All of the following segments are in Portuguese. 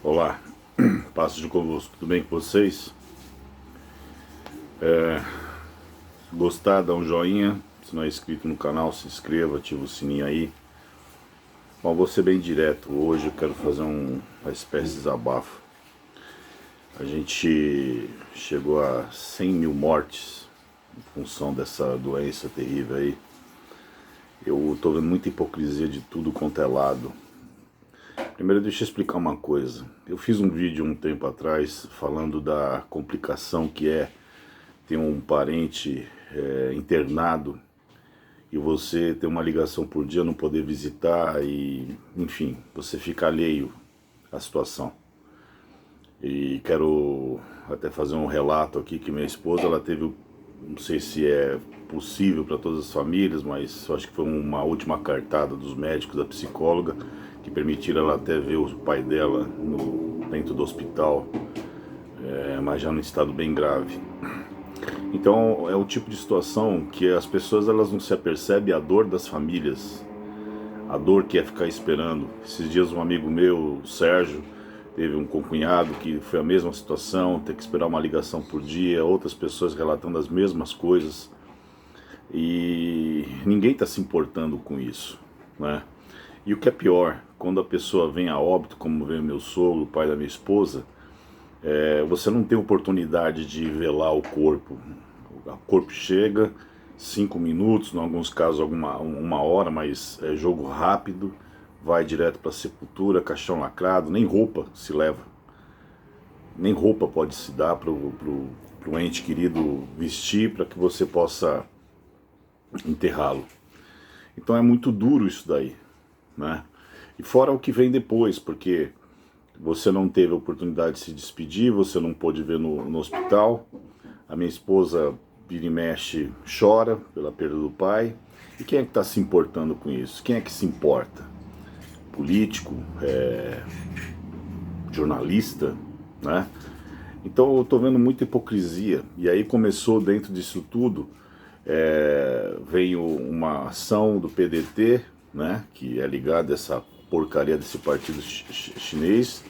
Olá, paz de convosco, tudo bem com vocês? Se gostar, dá um joinha, se não é inscrito no canal, se inscreva, ativa o sininho aí. Bom, vou ser bem direto, hoje eu quero fazer uma espécie de desabafo. A gente chegou a 100 mil mortes em função dessa doença terrível aí. Eu tô vendo muita hipocrisia de tudo quanto é lado. Primeiro deixa eu explicar uma coisa. Eu fiz um vídeo um tempo atrás falando da complicação que é ter um parente internado e você ter uma ligação por dia, não poder visitar e, enfim, você fica alheio à situação. E quero até fazer um relato aqui que minha esposa, ela teve, não sei se é possível para todas as famílias, mas eu acho que foi uma última cartada dos médicos, da psicóloga, que permitiram ela até ver o pai dela dentro do hospital, mas já num estado bem grave. Então é o tipo de situação que as pessoas elas não se apercebem a dor das famílias, a dor que é ficar esperando. Esses dias um amigo meu, o Sérgio, teve um concunhado que foi a mesma situação, ter que esperar uma ligação por dia, outras pessoas relatando as mesmas coisas e ninguém está se importando com isso, né? E o que é pior, quando a pessoa vem a óbito, como veio meu sogro, o pai da minha esposa, você não tem oportunidade de velar o corpo. O corpo chega, 5 minutos, em alguns casos uma hora, mas é jogo rápido, vai direto para a sepultura, caixão lacrado, nem roupa se leva. Nem roupa pode se dar para o ente querido vestir para que você possa enterrá-lo. Então é muito duro isso daí, né? E fora o que vem depois, porque você não teve a oportunidade de se despedir, você não pôde ver no hospital. A minha esposa vira e mexe, chora pela perda do pai. E quem é que está se importando com isso? Quem é que se importa? Político, jornalista, né? Então eu estou vendo muita hipocrisia. E aí começou dentro disso tudo, veio uma ação do PDT, né, que é ligada a essa porcaria desse partido chinês,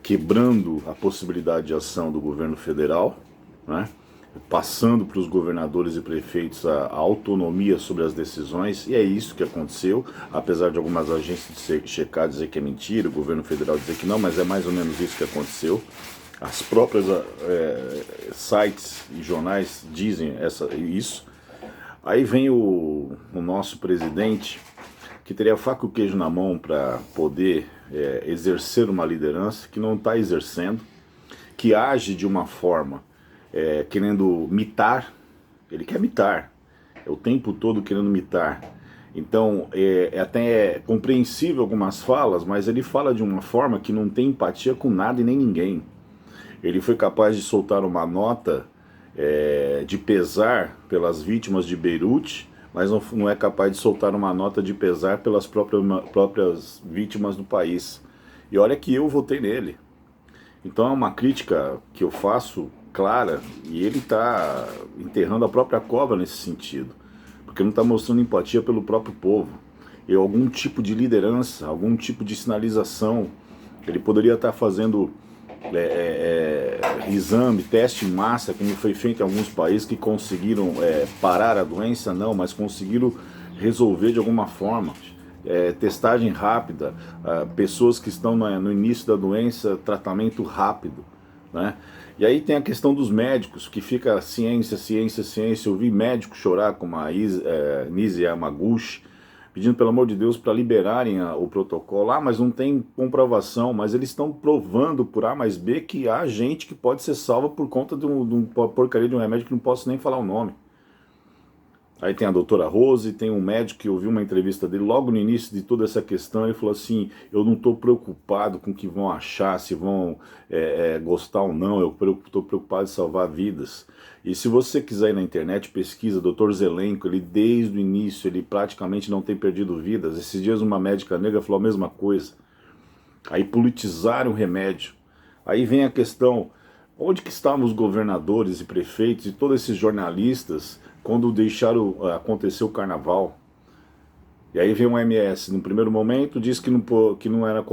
quebrando a possibilidade de ação do governo federal, né, passando para os governadores e prefeitos a autonomia sobre as decisões, e é isso que aconteceu, apesar de algumas agências de checar dizer que é mentira, o governo federal dizer que não, mas é mais ou menos isso que aconteceu. As próprias sites e jornais dizem isso. Aí vem o nosso presidente, que teria a faca e o queijo na mão para poder exercer uma liderança, que não está exercendo, que age de uma forma querendo mitar, ele quer mitar, é o tempo todo querendo mitar. Então até compreensível algumas falas, mas ele fala de uma forma que não tem empatia com nada e nem ninguém. Ele foi capaz de soltar uma nota de pesar pelas vítimas de Beirute, mas não é capaz de soltar uma nota de pesar pelas próprias vítimas do país. E olha que eu votei nele. Então é uma crítica que eu faço clara, e ele está enterrando a própria cobra nesse sentido, porque não está mostrando empatia pelo próprio povo. E algum tipo de liderança, algum tipo de sinalização, ele poderia estar fazendo exame, teste em massa, como foi feito em alguns países que conseguiram parar a doença, não, mas conseguiram resolver de alguma forma. Testagem rápida, pessoas que estão no início da doença, tratamento rápido, né? E aí tem a questão dos médicos, que fica ciência, ciência, ciência. Eu vi médico chorar, como a Nise Yamaguchi, pedindo pelo amor de Deus para liberarem o protocolo. Mas não tem comprovação, mas eles estão provando por A mais B que há gente que pode ser salva por conta de uma porcaria de um remédio que não posso nem falar o nome. Aí tem a doutora Rose, tem um médico que eu vi uma entrevista dele logo no início de toda essa questão, ele falou assim, eu não estou preocupado com o que vão achar, se vão gostar ou não, eu estou preocupado em salvar vidas. E se você quiser ir na internet, pesquisa, Dr. Zelenko, ele desde o início, ele praticamente não tem perdido vidas. Esses dias uma médica negra falou a mesma coisa. Aí politizaram o remédio. Aí vem a questão, onde que estavam os governadores e prefeitos e todos esses jornalistas quando deixaram acontecer o carnaval? E aí vem o MS, no primeiro momento diz que não era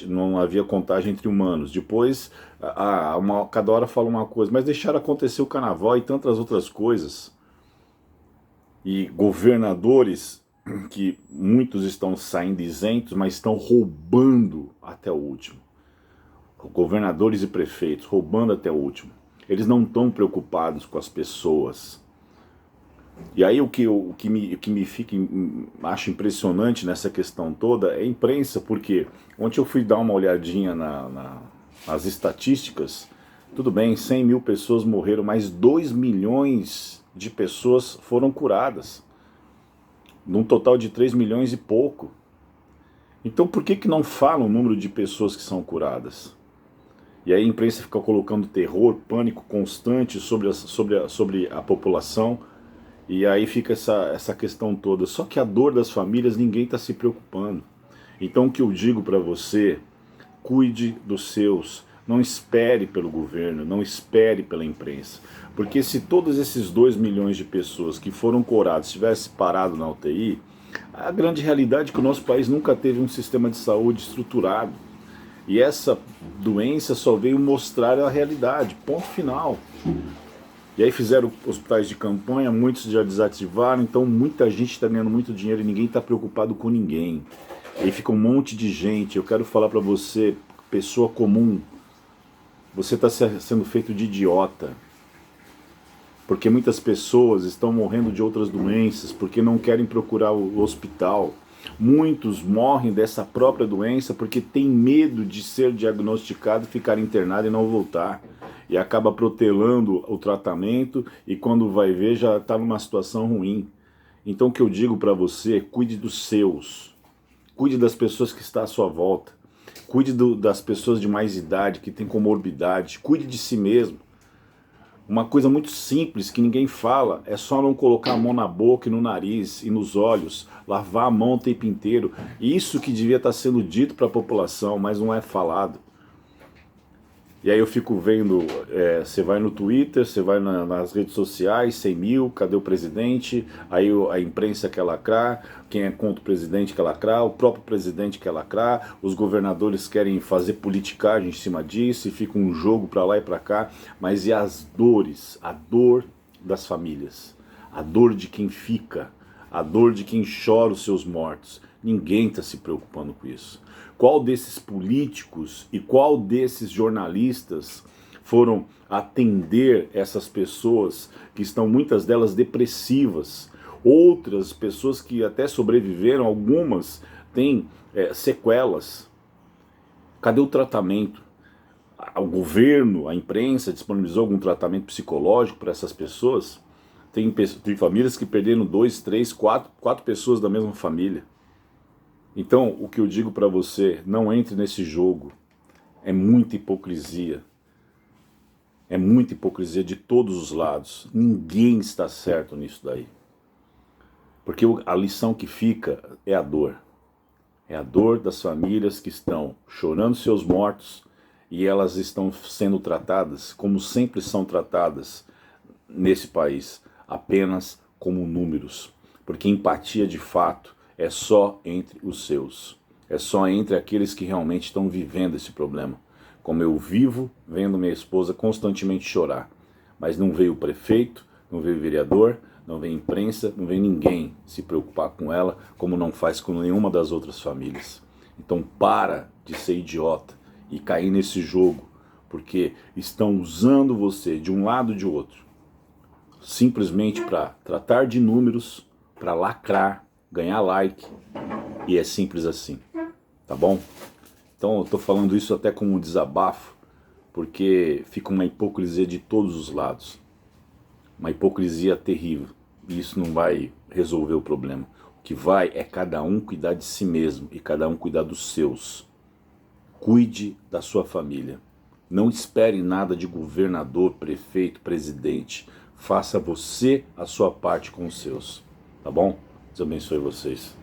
não havia contagem entre humanos. Depois, cada hora fala uma coisa, mas deixaram acontecer o carnaval e tantas outras coisas. E governadores, que muitos estão saindo isentos, mas estão roubando até o último. Governadores e prefeitos roubando até o último. Eles não estão preocupados com as pessoas. E aí o que me fica, acho impressionante nessa questão toda é a imprensa, porque ontem eu fui dar uma olhadinha nas estatísticas. Tudo bem, 100 mil pessoas morreram, mas 2 milhões de pessoas foram curadas, num total de 3 milhões e pouco. Então por que não fala o número de pessoas que são curadas? E aí a imprensa fica colocando terror, pânico constante sobre a população, e aí fica essa questão toda. Só que a dor das famílias ninguém está se preocupando. Então o que eu digo para você, cuide dos seus, não espere pelo governo, não espere pela imprensa. Porque se todos esses 2 milhões de pessoas que foram curadas tivessem parado na UTI, a grande realidade é que o nosso país nunca teve um sistema de saúde estruturado. E essa doença só veio mostrar a realidade, ponto final. E aí fizeram hospitais de campanha, muitos já desativaram, então muita gente está ganhando muito dinheiro e ninguém está preocupado com ninguém. E aí fica um monte de gente. Eu quero falar para você, pessoa comum, você está sendo feito de idiota. Porque muitas pessoas estão morrendo de outras doenças, porque não querem procurar o hospital. Muitos morrem dessa própria doença porque tem medo de ser diagnosticado, ficar internado e não voltar. E acaba protelando o tratamento e quando vai ver já está numa situação ruim. Então o que eu digo para você, cuide dos seus. Cuide das pessoas que estão à sua volta. Cuide das pessoas de mais idade, que têm comorbidade. Cuide de si mesmo. Uma coisa muito simples que ninguém fala é só não colocar a mão na boca e no nariz e nos olhos, lavar a mão o tempo inteiro. Isso que devia estar sendo dito para a população, mas não é falado. E aí eu fico vendo, você vai no Twitter, você vai nas redes sociais, 100 mil, cadê o presidente? Aí a imprensa quer lacrar, quem é contra o presidente quer lacrar, o próprio presidente quer lacrar, os governadores querem fazer politicagem em cima disso, e fica um jogo para lá e para cá. Mas e as dores, a dor das famílias, a dor de quem fica, a dor de quem chora os seus mortos? Ninguém está se preocupando com isso. Qual desses políticos e qual desses jornalistas foram atender essas pessoas que estão, muitas delas, depressivas? Outras pessoas que até sobreviveram, algumas têm sequelas. Cadê o tratamento? O governo, a imprensa disponibilizou algum tratamento psicológico para essas pessoas? Tem famílias que perderam 2, 3, 4 pessoas da mesma família. Então, o que eu digo para você, não entre nesse jogo. É muita hipocrisia. É muita hipocrisia de todos os lados. Ninguém está certo nisso daí. Porque a lição que fica é a dor. É a dor das famílias que estão chorando seus mortos e elas estão sendo tratadas como sempre são tratadas nesse país, apenas como números. Porque empatia de fato é só entre os seus. É só entre aqueles que realmente estão vivendo esse problema. Como eu vivo vendo minha esposa constantemente chorar. Mas não veio o prefeito, não veio o vereador, não veio a imprensa, não veio ninguém se preocupar com ela, como não faz com nenhuma das outras famílias. Então para de ser idiota e cair nesse jogo, porque estão usando você de um lado e de outro, simplesmente para tratar de números, para lacrar, ganhar like, e é simples assim, tá bom? Então eu tô falando isso até como um desabafo, porque fica uma hipocrisia de todos os lados, uma hipocrisia terrível, e isso não vai resolver o problema. O que vai é cada um cuidar de si mesmo, e cada um cuidar dos seus. Cuide da sua família, não espere nada de governador, prefeito, presidente, faça você a sua parte com os seus, tá bom? Deus abençoe vocês.